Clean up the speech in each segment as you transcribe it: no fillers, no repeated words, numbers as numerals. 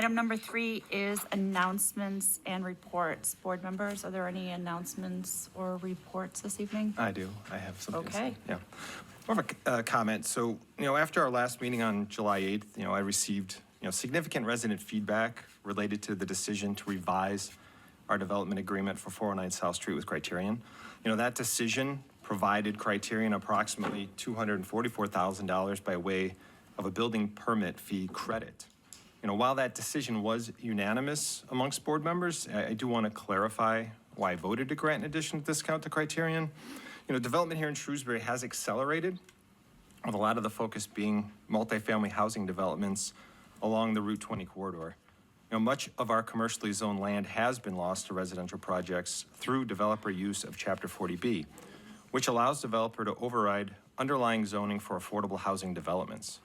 Item number 3 is announcements and reports. Board members, are there any announcements or reports this evening? I do. I have something to say. Okay. Yeah. More of a comment. So, after our last meeting on July 8th, I received, significant resident feedback related to the decision to revise our development agreement for 409 South Street with Criterion. That decision provided Criterion approximately $244,000 by way of a building permit fee credit. While that decision was unanimous amongst board members, I do want to clarify why I voted to grant an additional discount to Criterion. Development here in Shrewsbury has accelerated, with a lot of the focus being multifamily housing developments along the Route 20 corridor. Much of our commercially zoned land has been lost to residential projects through developer use of Chapter 40B, which allows developer to override underlying zoning for affordable housing developments.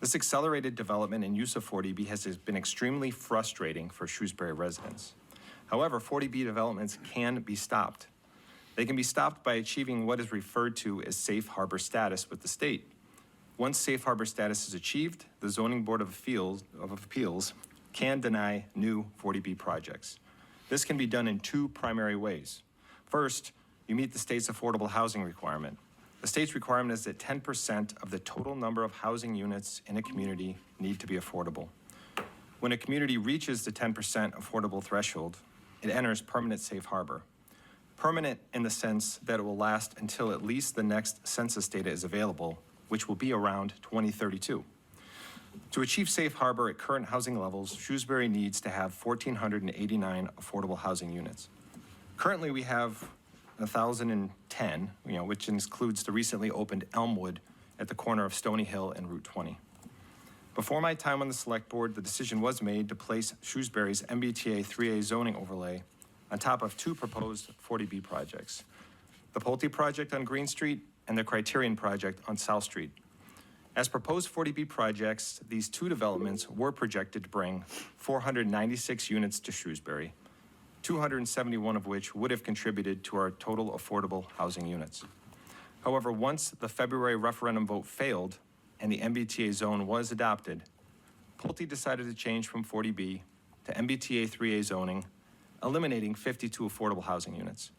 This accelerated development and use of 40B has been extremely frustrating for Shrewsbury residents. However, 40B developments can be stopped. They can be stopped by achieving what is referred to as safe harbor status with the state. Once safe harbor status is achieved, the Zoning Board of Appeals can deny new 40B projects. This can be done in 2 primary ways. First, you meet the state's affordable housing requirement. The state's requirement is that 10% of the total number of housing units in a community need to be affordable. When a community reaches the 10% affordable threshold, it enters permanent safe harbor. Permanent in the sense that it will last until at least the next census data is available, which will be around 2032. To achieve safe harbor at current housing levels, Shrewsbury needs to have 1,489 affordable housing units. Currently, we have 1,010, which includes the recently opened Elmwood at the corner of Stony Hill and Route 20. Before my time on the Select Board, the decision was made to place Shrewsbury's MBTA 3A zoning overlay on top of 2 proposed 40B projects, the Pulte project on Green Street and the Criterion project on South Street. As proposed 40B projects, these 2 developments were projected to bring 496 units to Shrewsbury, 271 of which would have contributed to our total affordable housing units. However, once the February referendum vote failed and the MBTA zone was adopted, Pulte decided to change from 40B to MBTA 3A zoning, eliminating 52 affordable housing units.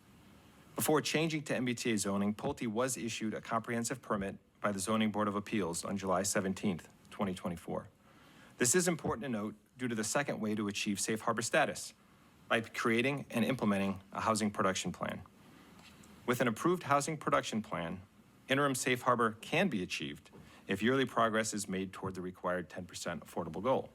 Before changing to MBTA zoning, Pulte was issued a comprehensive permit by the Zoning Board of Appeals on July 17th, 2024. This is important to note due to the second way to achieve safe harbor status, by creating and implementing a housing production plan. With an approved housing production plan, interim safe harbor can be achieved if yearly progress is made toward the required 10% affordable goal.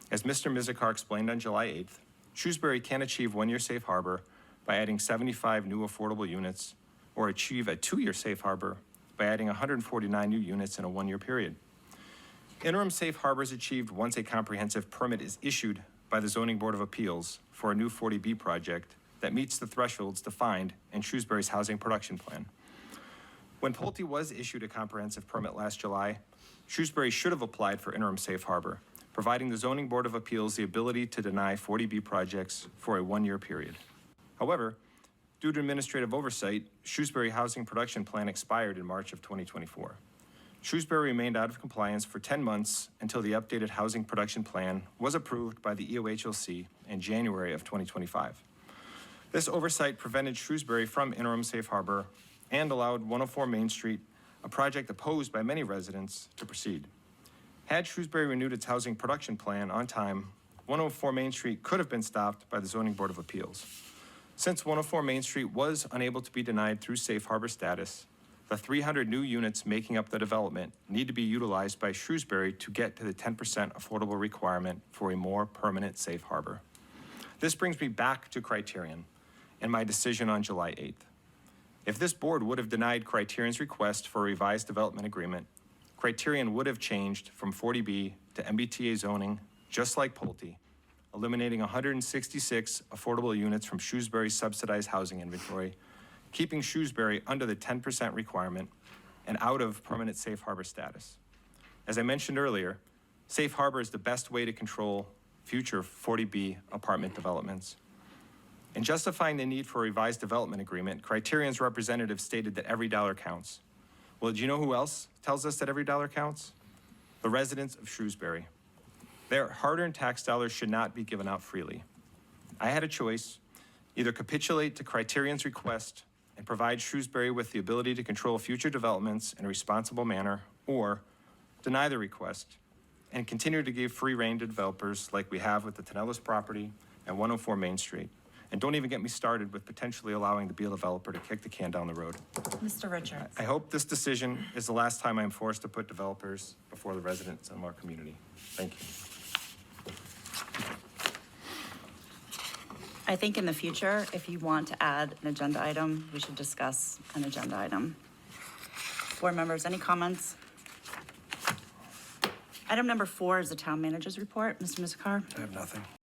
As Mr. Mizikar explained on July 8th, Shrewsbury can achieve 1-year safe harbor by adding 75 new affordable units, or achieve a 2-year safe harbor by adding 149 new units in a 1-year period. Interim safe harbor is achieved once a comprehensive permit is issued by the Zoning Board of Appeals for a new 40B project that meets the thresholds defined in Shrewsbury's housing production plan. When Pulte was issued a comprehensive permit last July, Shrewsbury should have applied for interim safe harbor, providing the Zoning Board of Appeals the ability to deny 40B projects for a 1-year period. However, due to administrative oversight, Shrewsbury Housing Production Plan expired in March of 2024. Shrewsbury remained out of compliance for 10 months until the updated housing production plan was approved by the EOHLC in January of 2025. This oversight prevented Shrewsbury from interim safe harbor and allowed 104 Main Street, a project opposed by many residents, to proceed. Had Shrewsbury renewed its housing production plan on time, 104 Main Street could have been stopped by the Zoning Board of Appeals. Since 104 Main Street was unable to be denied through safe harbor status, the 300 new units making up the development need to be utilized by Shrewsbury to get to the 10% affordable requirement for a more permanent safe harbor. This brings me back to Criterion and my decision on July 8th. If this board would have denied Criterion's request for a revised development agreement, Criterion would have changed from 40B to MBTA zoning, just like Pulte, eliminating 166 affordable units from Shrewsbury's subsidized housing inventory, keeping Shrewsbury under the 10% requirement and out of permanent safe harbor status. As I mentioned earlier, safe harbor is the best way to control future 40B apartment developments. In justifying the need for a revised development agreement, Criterion's representative stated that every dollar counts. Well, do you know who else tells us that every dollar counts? The residents of Shrewsbury. Their hard-earned tax dollars should not be given out freely. I had a choice: either capitulate to Criterion's request and provide Shrewsbury with the ability to control future developments in a responsible manner, or deny the request and continue to give free rein to developers like we have with the Pinellas property and 104 Main Street. And don't even get me started with potentially allowing the Beal developer to kick the can down the road. Mr. Richards. I hope this decision is the last time I am forced to put developers before the residents of our community. Thank you. I think in the future, if you want to add an agenda item, we should discuss an agenda item. Board members, any comments? Item number 4 is the town manager's report. Mr. Mizikar? I have nothing.